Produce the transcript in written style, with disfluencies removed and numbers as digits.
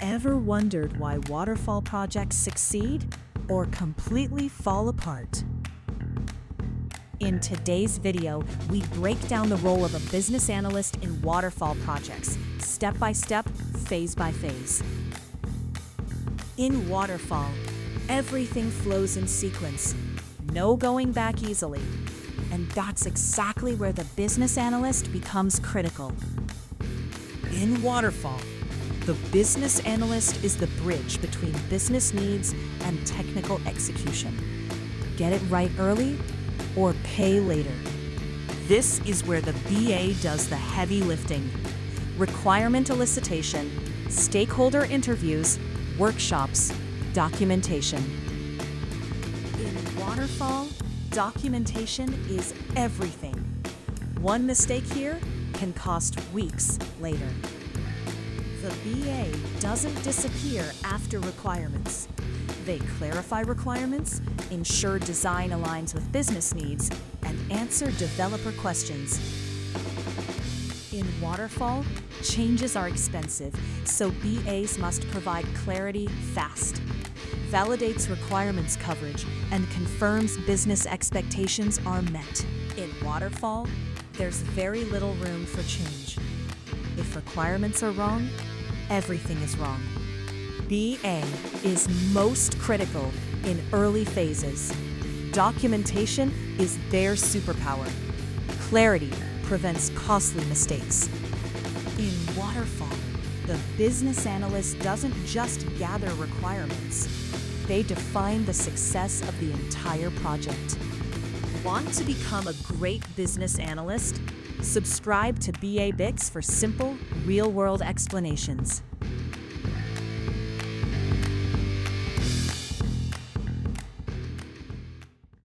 Ever wondered why waterfall projects succeed or completely fall apart? In today's video, we break down the role of a business analyst in waterfall projects, step by step, phase by phase. In waterfall, everything flows in sequence, no going back easily. And that's exactly where the business analyst becomes critical. In waterfall, the business analyst is the bridge between business needs and technical execution. Get it right early or pay later. This is where the BA does the heavy lifting. Requirement elicitation, stakeholder interviews, workshops, documentation. In waterfall, documentation is everything. One mistake here can cost weeks later. The BA doesn't disappear after requirements. They clarify requirements, ensure design aligns with business needs, and answer developer questions. In waterfall, changes are expensive, so BAs must provide clarity fast, validates requirements coverage, and confirms business expectations are met. In waterfall, there's very little room for change. If requirements are wrong, everything is wrong. BA is most critical in early phases. Documentation is their superpower. Clarity prevents costly mistakes. In waterfall, the business analyst doesn't just gather requirements. They define the success of the entire project. Want to become a great business analyst? Subscribe to BA Bix for simple, real-world explanations.